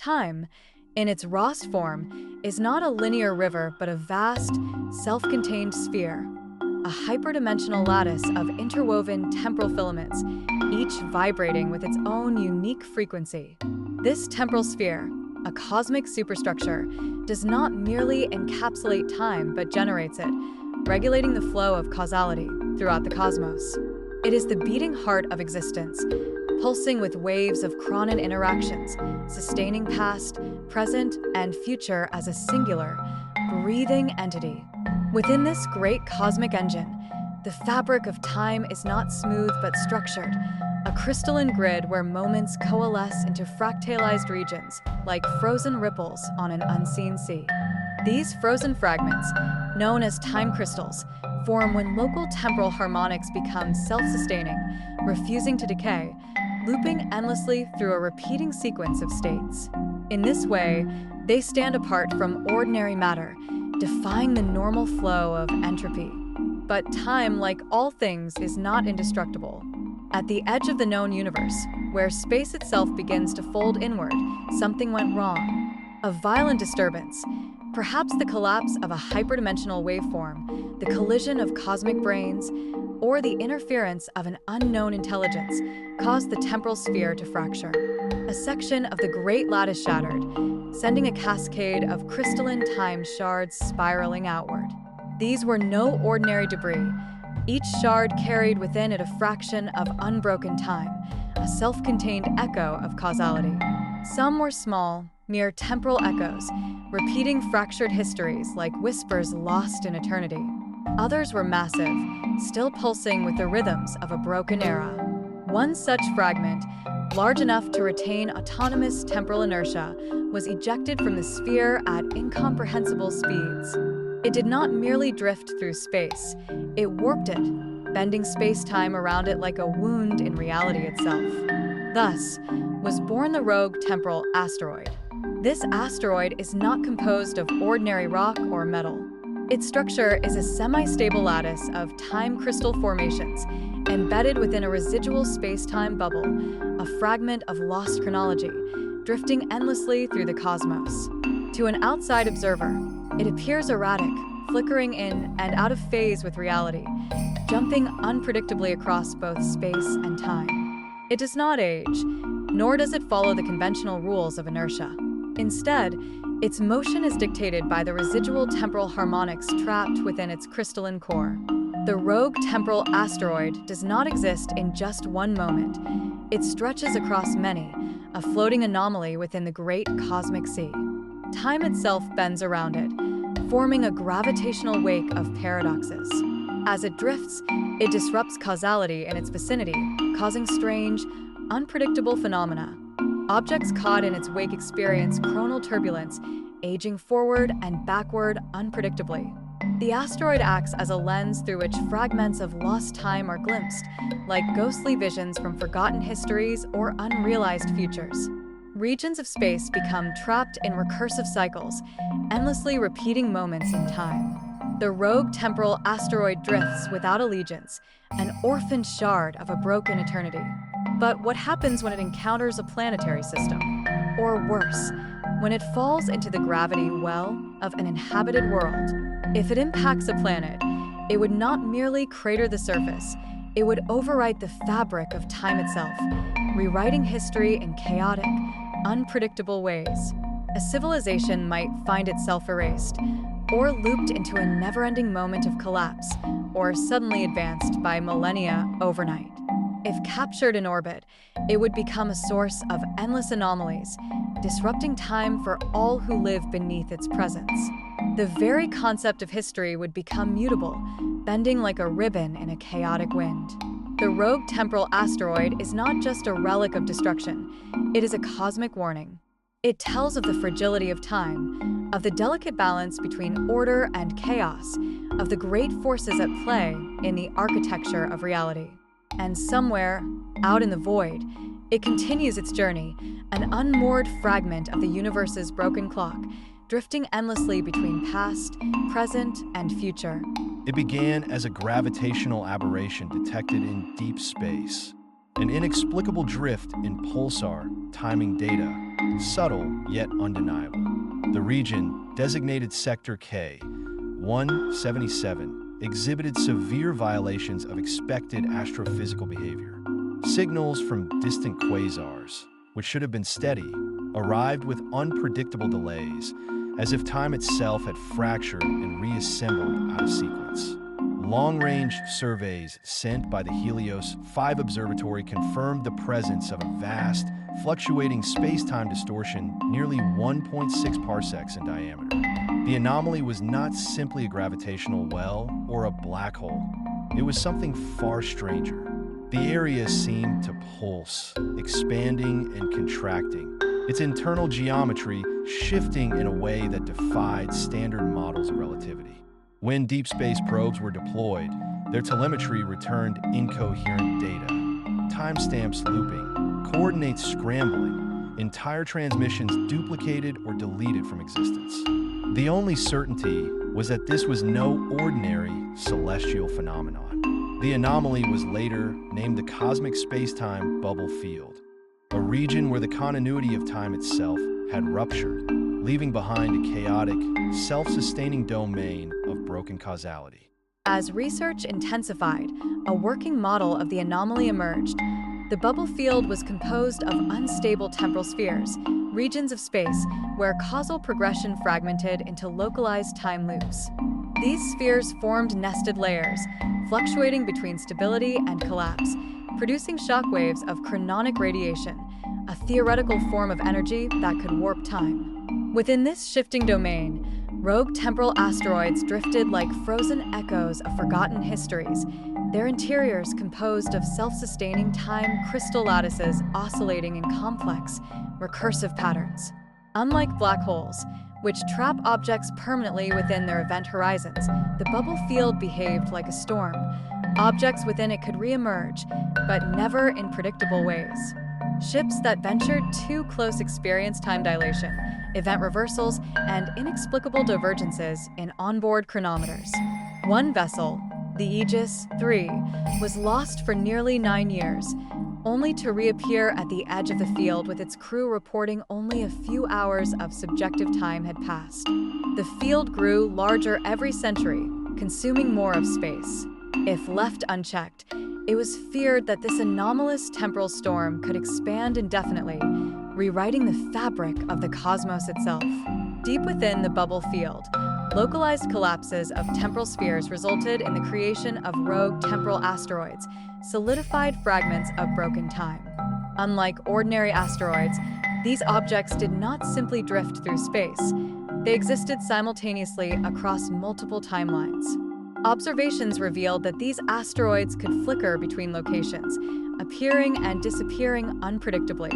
Time, in its rawest form, is not a linear river but a vast, self-contained sphere, a hyperdimensional lattice of interwoven temporal filaments, each vibrating with its own unique frequency. This temporal sphere, a cosmic superstructure, does not merely encapsulate time but generates it, regulating the flow of causality throughout the cosmos. It is the beating heart of existence, pulsing with waves of chronon interactions, sustaining past, present, and future as a singular, breathing entity. Within this great cosmic engine, the fabric of time is not smooth but structured, a crystalline grid where moments coalesce into fractalized regions, like frozen ripples on an unseen sea. These frozen fragments, known as time crystals, form when local temporal harmonics become self-sustaining, refusing to decay, looping endlessly through a repeating sequence of states. In this way, they stand apart from ordinary matter, defying the normal flow of entropy. But time, like all things, is not indestructible. At the edge of the known universe, where space itself begins to fold inward, something went wrong. A violent disturbance, perhaps the collapse of a hyperdimensional waveform, the collision of cosmic brains, or the interference of an unknown intelligence, caused the temporal sphere to fracture. A section of the Great Lattice shattered, sending a cascade of crystalline time shards spiraling outward. These were no ordinary debris. Each shard carried within it a fraction of unbroken time, a self-contained echo of causality. Some were small, mere temporal echoes, repeating fractured histories like whispers lost in eternity. Others were massive, still pulsing with the rhythms of a broken era. One such fragment, large enough to retain autonomous temporal inertia, was ejected from the sphere at incomprehensible speeds. It did not merely drift through space, it warped it, bending space-time around it like a wound in reality itself. Thus was born the rogue temporal asteroid. This asteroid is not composed of ordinary rock or metal. Its structure is a semi-stable lattice of time crystal formations, embedded within a residual space-time bubble, a fragment of lost chronology, drifting endlessly through the cosmos. To an outside observer, it appears erratic, flickering in and out of phase with reality, jumping unpredictably across both space and time. It does not age, nor does it follow the conventional rules of inertia. Instead, its motion is dictated by the residual temporal harmonics trapped within its crystalline core. The rogue temporal asteroid does not exist in just one moment. It stretches across many, a floating anomaly within the great cosmic sea. Time itself bends around it, forming a gravitational wake of paradoxes. As it drifts, it disrupts causality in its vicinity, causing strange, unpredictable phenomena. Objects caught in its wake experience chronal turbulence, aging forward and backward unpredictably. The asteroid acts as a lens through which fragments of lost time are glimpsed, like ghostly visions from forgotten histories or unrealized futures. Regions of space become trapped in recursive cycles, endlessly repeating moments in time. The rogue temporal asteroid drifts without allegiance, an orphaned shard of a broken eternity. But what happens when it encounters a planetary system? Or worse, when it falls into the gravity well of an inhabited world? If it impacts a planet, it would not merely crater the surface, it would overwrite the fabric of time itself, rewriting history in chaotic, unpredictable ways. A civilization might find itself erased, or looped into a never-ending moment of collapse, or suddenly advanced by millennia overnight. If captured in orbit, it would become a source of endless anomalies, disrupting time for all who live beneath its presence. The very concept of history would become mutable, bending like a ribbon in a chaotic wind. The rogue temporal asteroid is not just a relic of destruction, it is a cosmic warning. It tells of the fragility of time, of the delicate balance between order and chaos, of the great forces at play in the architecture of reality. And somewhere, out in the void, it continues its journey, an unmoored fragment of the universe's broken clock, drifting endlessly between past, present, and future. It began as a gravitational aberration detected in deep space. an inexplicable drift in pulsar timing data, subtle yet undeniable. The region, designated Sector K, 177, exhibited severe violations of expected astrophysical behavior. Signals from distant quasars, which should have been steady, arrived with unpredictable delays, as if time itself had fractured and reassembled out of sequence. Long-range surveys sent by the Helios 5 observatory confirmed the presence of a vast, fluctuating space-time distortion nearly 1.6 parsecs in diameter. The anomaly was not simply a gravitational well or a black hole. It was something far stranger. The area seemed to pulse, expanding and contracting, its internal geometry shifting in a way that defied standard models of relativity. When deep space probes were deployed, their telemetry returned incoherent data, timestamps looping, coordinates scrambling, entire transmissions duplicated or deleted from existence. The only certainty was that this was no ordinary celestial phenomenon. The anomaly was later named the cosmic space-time bubble field, a region where the continuity of time itself had ruptured, leaving behind a chaotic, self-sustaining domain of broken causality. As research intensified, a working model of the anomaly emerged. The bubble field was composed of unstable temporal spheres, regions of space where causal progression fragmented into localized time loops. These spheres formed nested layers, fluctuating between stability and collapse, producing shockwaves of chrononic radiation, a theoretical form of energy that could warp time. Within this shifting domain, rogue temporal asteroids drifted like frozen echoes of forgotten histories, their interiors composed of self-sustaining time crystal lattices oscillating in complex, recursive patterns. Unlike black holes, which trap objects permanently within their event horizons, the bubble field behaved like a storm. Objects within it could reemerge, but never in predictable ways. Ships that ventured too close experienced time dilation, event reversals, and inexplicable divergences in onboard chronometers. One vessel, the Aegis 3, was lost for nearly 9 years, only to reappear at the edge of the field with its crew reporting only a few hours of subjective time had passed. The field grew larger every century, consuming more of space. If left unchecked, it was feared that this anomalous temporal storm could expand indefinitely, rewriting the fabric of the cosmos itself. Deep within the bubble field, localized collapses of temporal spheres resulted in the creation of rogue temporal asteroids, solidified fragments of broken time. Unlike ordinary asteroids, these objects did not simply drift through space. They existed simultaneously across multiple timelines. Observations revealed that these asteroids could flicker between locations, appearing and disappearing unpredictably.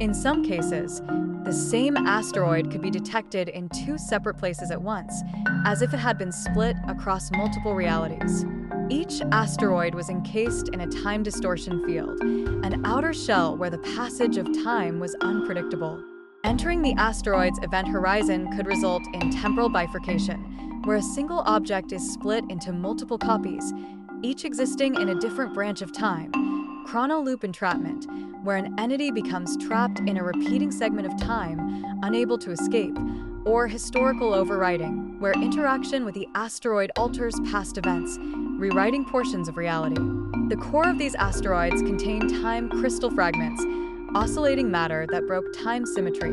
In some cases, the same asteroid could be detected in 2 separate places at once, as if it had been split across multiple realities. Each asteroid was encased in a time distortion field, an outer shell where the passage of time was unpredictable. Entering the asteroid's event horizon could result in temporal bifurcation, where a single object is split into multiple copies, each existing in a different branch of time. Chronoloop entrapment, where an entity becomes trapped in a repeating segment of time, unable to escape. Or historical overwriting, where interaction with the asteroid alters past events, rewriting portions of reality. The core of these asteroids contained time crystal fragments, oscillating matter that broke time symmetry,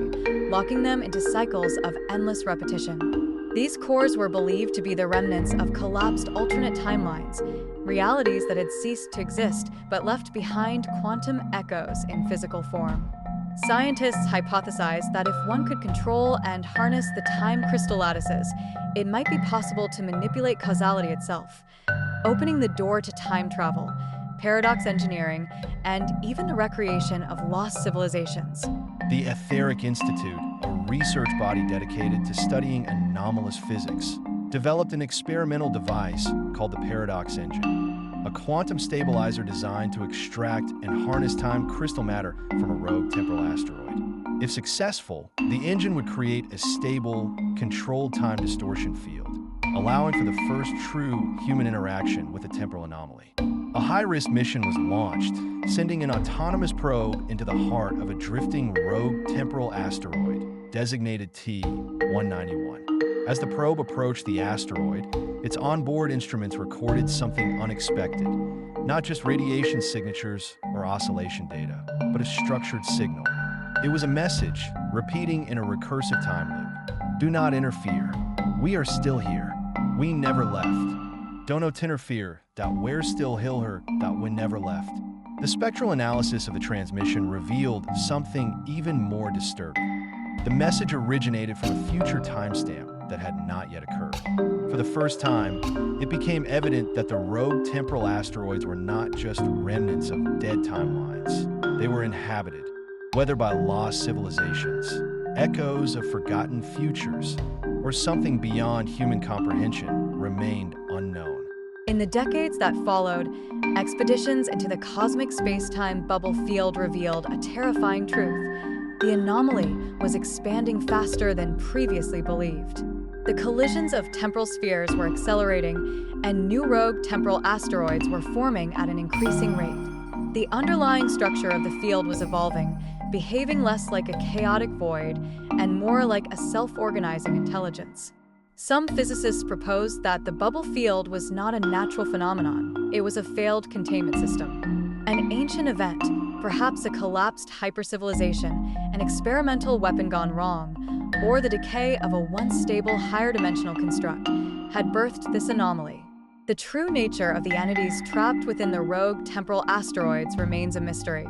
locking them into cycles of endless repetition. These cores were believed to be the remnants of collapsed alternate timelines, realities that had ceased to exist but left behind quantum echoes in physical form. Scientists hypothesized that if one could control and harness the time crystal lattices, it might be possible to manipulate causality itself, opening the door to time travel, paradox engineering, and even the recreation of lost civilizations. The Etheric Institute, a research body dedicated to studying anomalous physics, developed an experimental device called the paradox engine, a quantum stabilizer designed to extract and harness time crystal matter from a rogue temporal asteroid. If successful, the engine would create a stable, controlled time distortion field, allowing for the first true human interaction with a temporal anomaly. A high-risk mission was launched, sending an autonomous probe into the heart of a drifting rogue temporal asteroid, designated T-191. As the probe approached the asteroid, its onboard instruments recorded something unexpected, not just radiation signatures or oscillation data, but a structured signal. It was a message, repeating in a recursive time loop. Do not interfere. We are still here. We never left. Do not interfere. We're still here. We never left. The spectral analysis of the transmission revealed something even more disturbing. The message originated from a future timestamp that had not yet occurred. For the first time, it became evident that the rogue temporal asteroids were not just remnants of dead timelines. They were inhabited, whether by lost civilizations, echoes of forgotten futures, or something beyond human comprehension remained unknown. In the decades that followed, expeditions into the cosmic space-time bubble field revealed a terrifying truth. The anomaly was expanding faster than previously believed. The collisions of temporal spheres were accelerating, and new rogue temporal asteroids were forming at an increasing rate. The underlying structure of the field was evolving, behaving less like a chaotic void and more like a self-organizing intelligence. Some physicists proposed that the bubble field was not a natural phenomenon, it was a failed containment system. An ancient event, perhaps a collapsed hypercivilization, an experimental weapon gone wrong, or the decay of a once stable higher dimensional construct, had birthed this anomaly. The true nature of the entities trapped within the rogue temporal asteroids remains a mystery.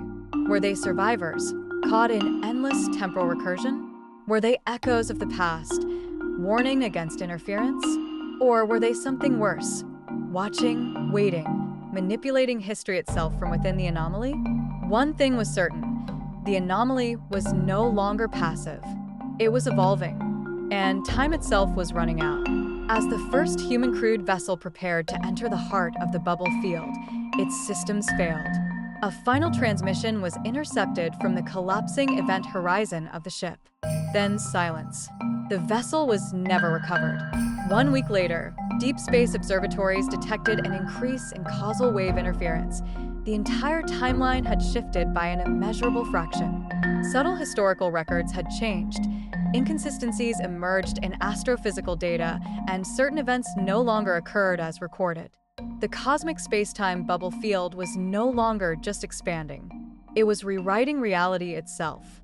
Were they survivors, caught in endless temporal recursion? Were they echoes of the past, warning against interference? Or were they something worse, watching, waiting, manipulating history itself from within the anomaly? One thing was certain, the anomaly was no longer passive. It was evolving, and time itself was running out. As the first human-crewed vessel prepared to enter the heart of the bubble field, its systems failed. A final transmission was intercepted from the collapsing event horizon of the ship. Then silence. The vessel was never recovered. 1 week later, deep space observatories detected an increase in causal wave interference. The entire timeline had shifted by an immeasurable fraction. Subtle historical records had changed. Inconsistencies emerged in astrophysical data, and certain events no longer occurred as recorded. The cosmic space-time bubble field was no longer just expanding. It was rewriting reality itself.